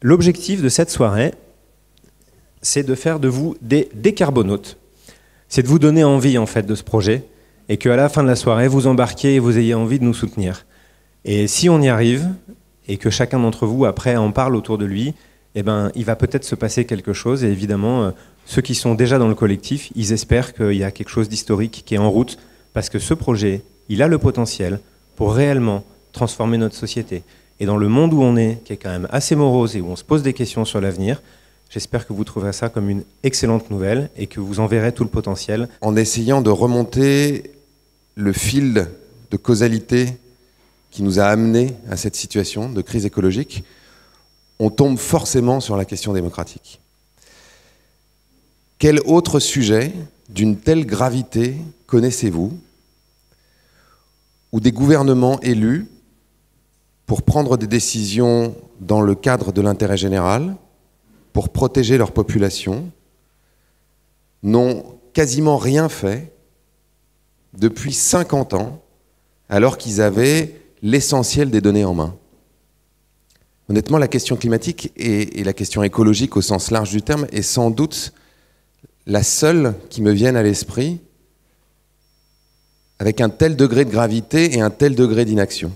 L'objectif de cette soirée, c'est de faire de vous des décarbonautes. C'est de vous donner envie en fait de ce projet et qu'à la fin de la soirée, vous embarquiez et vous ayez envie de nous soutenir. Et si on y arrive et que chacun d'entre vous après en parle autour de lui, eh ben, il va peut-être se passer quelque chose. Et évidemment, ceux qui sont déjà dans le collectif, ils espèrent qu'il y a quelque chose d'historique qui est en route parce que ce projet, il a le potentiel pour réellement transformer notre société. Et dans le monde où on est, qui est quand même assez morose et où on se pose des questions sur l'avenir, j'espère que vous trouverez ça comme une excellente nouvelle et que vous en verrez tout le potentiel. En essayant de remonter le fil de causalité qui nous a amenés à cette situation de crise écologique, on tombe forcément sur la question démocratique. Quel autre sujet d'une telle gravité connaissez-vous où des gouvernements élus, pour prendre des décisions dans le cadre de l'intérêt général, pour protéger leur population, n'ont quasiment rien fait depuis 50 ans, alors qu'ils avaient l'essentiel des données en main. Honnêtement, la question climatique et la question écologique au sens large du terme est sans doute la seule qui me vienne à l'esprit avec un tel degré de gravité et un tel degré d'inaction.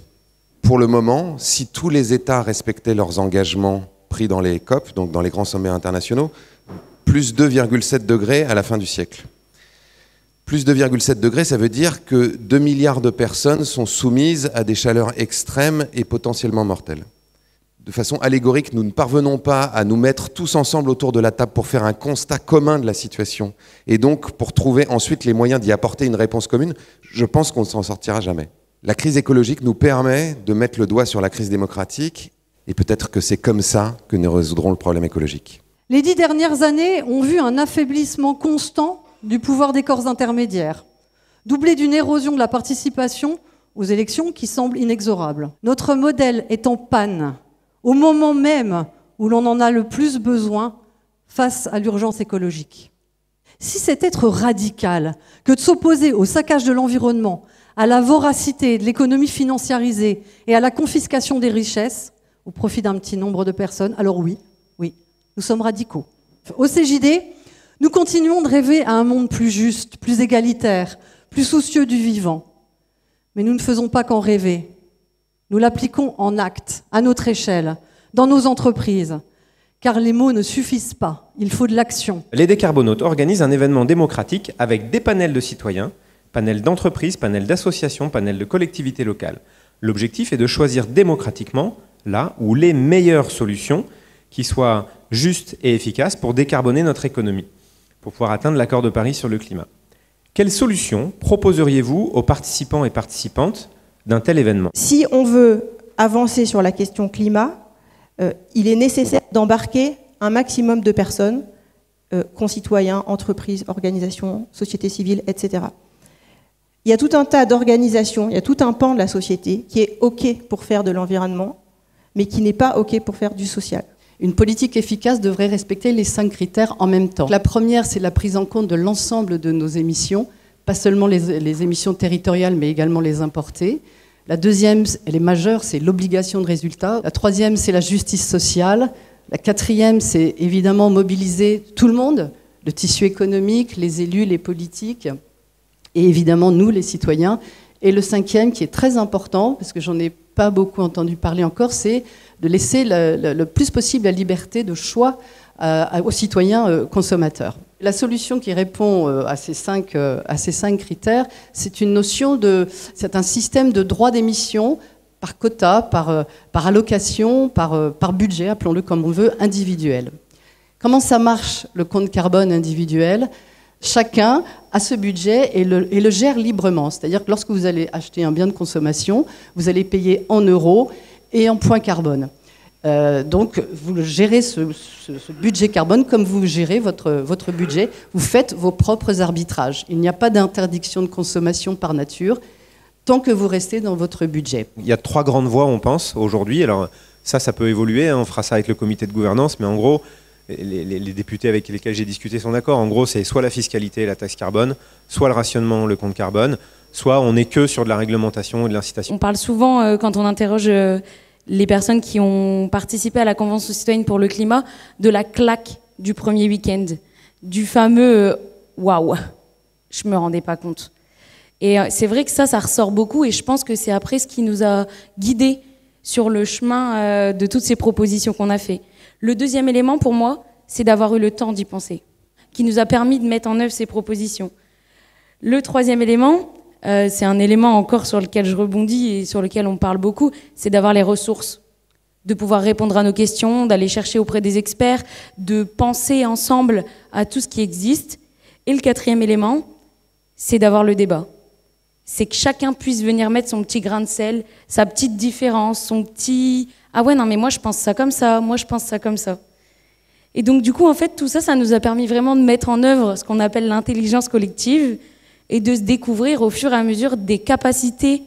Pour le moment, si tous les États respectaient leurs engagements pris dans les COP, donc dans les grands sommets internationaux, plus 2,7 degrés à la fin du siècle. Plus 2,7 degrés, ça veut dire que 2 milliards de personnes sont soumises à des chaleurs extrêmes et potentiellement mortelles. De façon allégorique, nous ne parvenons pas à nous mettre tous ensemble autour de la table pour faire un constat commun de la situation et donc pour trouver ensuite les moyens d'y apporter une réponse commune. Je pense qu'on ne s'en sortira jamais. La crise écologique nous permet de mettre le doigt sur la crise démocratique et peut-être que c'est comme ça que nous résoudrons le problème écologique. Les 10 dernières années ont vu un affaiblissement constant du pouvoir des corps intermédiaires, doublé d'une érosion de la participation aux élections qui semble inexorable. Notre modèle est en panne au moment même où l'on en a le plus besoin face à l'urgence écologique. Si c'est être radical que de s'opposer au saccage de l'environnement, à la voracité de l'économie financiarisée et à la confiscation des richesses au profit d'un petit nombre de personnes, alors oui, nous sommes radicaux. Au CJD, nous continuons de rêver à un monde plus juste, plus égalitaire, plus soucieux du vivant. Mais nous ne faisons pas qu'en rêver. Nous l'appliquons en actes, à notre échelle, dans nos entreprises. Car les mots ne suffisent pas, il faut de l'action. Les décarbonautes organisent un événement démocratique avec des panels de citoyens, panels d'entreprises, panels d'associations, panels de collectivités locales. L'objectif est de choisir démocratiquement, là où les meilleures solutions qui soient justes et efficaces pour décarboner notre économie, pour pouvoir atteindre l'accord de Paris sur le climat. Quelles solutions proposeriez-vous aux participants et participantes d'un tel événement? Si on veut avancer sur la question climat, il est nécessaire d'embarquer un maximum de personnes, concitoyens, entreprises, organisations, sociétés civiles, etc. Il y a tout un tas d'organisations, il y a tout un pan de la société qui est OK pour faire de l'environnement, mais qui n'est pas OK pour faire du social. Une politique efficace devrait respecter les 5 critères en même temps. La première, c'est la prise en compte de l'ensemble de nos émissions, pas seulement les émissions territoriales, mais également les importées. La deuxième, elle est majeure, c'est l'obligation de résultat. La troisième, c'est la justice sociale. La quatrième, c'est évidemment mobiliser tout le monde, le tissu économique, les élus, les politiques, et évidemment nous, les citoyens. Et le cinquième, qui est très important, parce que j'en ai pas beaucoup entendu parler encore, c'est de laisser le plus possible la liberté de choix aux citoyens consommateurs. La solution qui répond à ces 5 critères, c'est une notion c'est un système de droit d'émission par quota, par allocation, par budget, appelons-le comme on veut, individuel. Comment ça marche le compte carbone individuel ? Chacun a ce budget et le gère librement. C'est-à-dire que lorsque vous allez acheter un bien de consommation, vous allez payer en euros et en points carbone. Donc, vous gérez ce budget carbone comme vous gérez votre budget. Vous faites vos propres arbitrages. Il n'y a pas d'interdiction de consommation par nature tant que vous restez dans votre budget. Il y a 3 grandes voies, on pense, aujourd'hui. Alors, ça peut évoluer. On fera ça avec le comité de gouvernance. Mais en gros, les députés avec lesquels j'ai discuté sont d'accord. En gros, c'est soit la fiscalité et la taxe carbone, soit le rationnement, le compte carbone, soit on n'est que sur de la réglementation et de l'incitation. On parle souvent, quand on interroge les personnes qui ont participé à la Convention citoyenne pour le climat de la claque du premier week-end, du fameux waouh, je me rendais pas compte. Et c'est vrai que ça ressort beaucoup, et je pense que c'est après ce qui nous a guidés sur le chemin de toutes ces propositions qu'on a fait. Le deuxième élément pour moi, c'est d'avoir eu le temps d'y penser, qui nous a permis de mettre en œuvre ces propositions. Le troisième élément, c'est un élément encore sur lequel je rebondis et sur lequel on parle beaucoup, c'est d'avoir les ressources, de pouvoir répondre à nos questions, d'aller chercher auprès des experts, de penser ensemble à tout ce qui existe. Et le quatrième élément, c'est d'avoir le débat. C'est que chacun puisse venir mettre son petit grain de sel, sa petite différence, son petit « ah ouais, non mais moi je pense ça comme ça, moi je pense ça comme ça ». Et donc du coup, en fait, tout ça, ça nous a permis vraiment de mettre en œuvre ce qu'on appelle l'intelligence collective et de se découvrir au fur et à mesure des capacités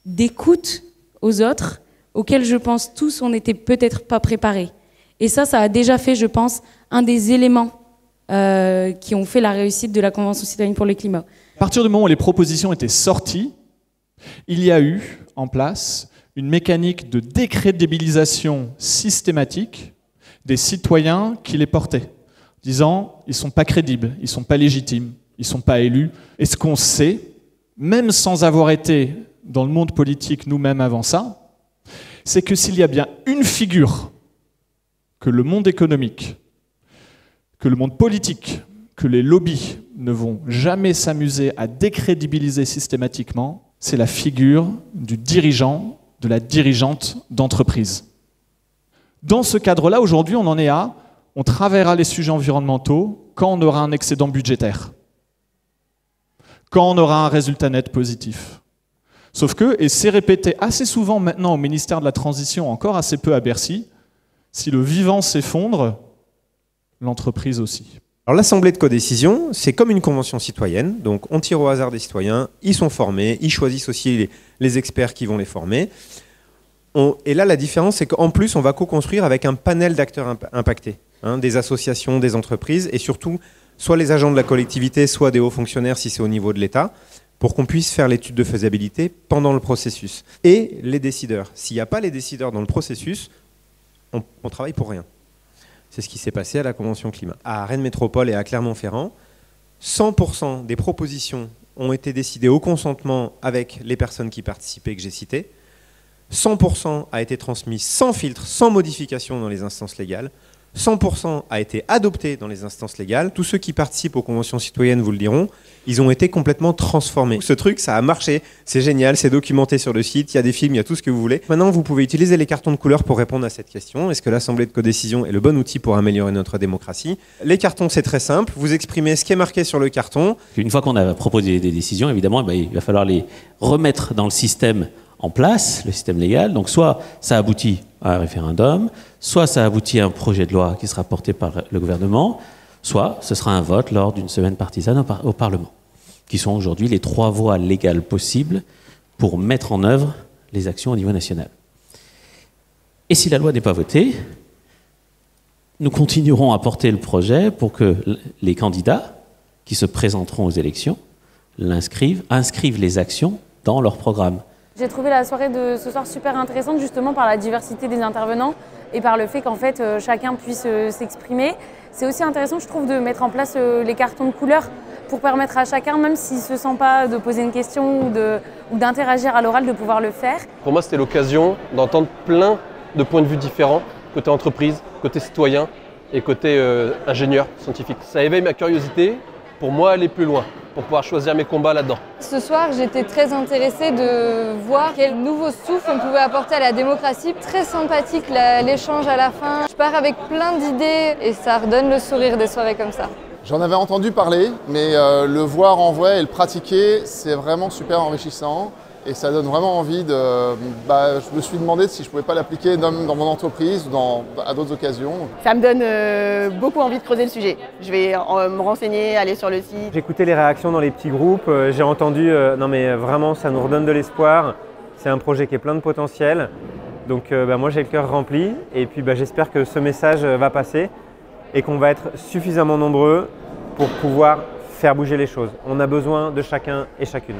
d'écoute aux autres auxquelles je pense tous on n'était peut-être pas préparés. Et ça a déjà fait, je pense, un des éléments qui ont fait la réussite de la Convention citoyenne pour le climat. À partir du moment où les propositions étaient sorties, il y a eu en place une mécanique de décrédibilisation systématique des citoyens qui les portaient, disant ils ne sont pas crédibles, ils ne sont pas légitimes, ils ne sont pas élus. Et ce qu'on sait, même sans avoir été dans le monde politique nous-mêmes avant ça, c'est que s'il y a bien une figure que le monde économique, que le monde politique, que les lobbies ne vont jamais s'amuser à décrédibiliser systématiquement, c'est la figure du dirigeant, de la dirigeante d'entreprise. Dans ce cadre-là, aujourd'hui, on en est à, on travaillera les sujets environnementaux quand on aura un excédent budgétaire, quand on aura un résultat net positif. Sauf que, et c'est répété assez souvent maintenant au ministère de la Transition, encore assez peu à Bercy, si le vivant s'effondre, l'entreprise aussi. Alors l'Assemblée de codécision, c'est comme une convention citoyenne, donc on tire au hasard des citoyens, ils sont formés, ils choisissent aussi les experts qui vont les former. Et là, la différence, c'est qu'en plus, on va co-construire avec un panel d'acteurs impactés, des associations, des entreprises, et surtout, soit les agents de la collectivité, soit des hauts fonctionnaires si c'est au niveau de l'État, pour qu'on puisse faire l'étude de faisabilité pendant le processus. Et les décideurs. S'il n'y a pas les décideurs dans le processus, on travaille pour rien. C'est ce qui s'est passé à la Convention climat. À Rennes Métropole et à Clermont-Ferrand, 100% des propositions ont été décidées au consentement avec les personnes qui participaient que j'ai citées. 100% a été transmis sans filtre, sans modification dans les instances légales. 100% a été adopté dans les instances légales. Tous ceux qui participent aux conventions citoyennes vous le diront, ils ont été complètement transformés. Ce truc, ça a marché, c'est génial, c'est documenté sur le site, il y a des films, il y a tout ce que vous voulez. Maintenant, vous pouvez utiliser les cartons de couleur pour répondre à cette question. Est-ce que l'Assemblée de codécision est le bon outil pour améliorer notre démocratie? Les cartons, c'est très simple. Vous exprimez ce qui est marqué sur le carton. Une fois qu'on a proposé des décisions, évidemment, il va falloir les remettre dans le système en place, le système légal. Donc soit ça aboutit à un référendum, soit ça aboutit à un projet de loi qui sera porté par le gouvernement, soit ce sera un vote lors d'une semaine partisane au Parlement, qui sont aujourd'hui les 3 voies légales possibles pour mettre en œuvre les actions au niveau national. Et si la loi n'est pas votée, nous continuerons à porter le projet pour que les candidats qui se présenteront aux élections inscrivent les actions dans leur programme. J'ai trouvé la soirée de ce soir super intéressante justement par la diversité des intervenants et par le fait qu'en fait chacun puisse s'exprimer. C'est aussi intéressant, je trouve, de mettre en place les cartons de couleur pour permettre à chacun, même s'il ne se sent pas de poser une question ou d'interagir à l'oral, de pouvoir le faire. Pour moi, c'était l'occasion d'entendre plein de points de vue différents, côté entreprise, côté citoyen et côté ingénieur scientifique. Ça éveille ma curiosité pour moi aller plus loin, pour pouvoir choisir mes combats là-dedans. Ce soir, j'étais très intéressée de voir quel nouveau souffle on pouvait apporter à la démocratie. Très sympathique l'échange à la fin. Je pars avec plein d'idées et ça redonne le sourire des soirées comme ça. J'en avais entendu parler, mais le voir en vrai et le pratiquer, c'est vraiment super enrichissant. Et ça donne vraiment envie de... je me suis demandé si je ne pouvais pas l'appliquer dans mon entreprise ou à d'autres occasions. Ça me donne beaucoup envie de creuser le sujet. Je vais me renseigner, aller sur le site. J'ai écouté les réactions dans les petits groupes, j'ai entendu non mais vraiment ça nous redonne de l'espoir. C'est un projet qui est plein de potentiel. Donc moi j'ai le cœur rempli et puis j'espère que ce message va passer et qu'on va être suffisamment nombreux pour pouvoir faire bouger les choses. On a besoin de chacun et chacune.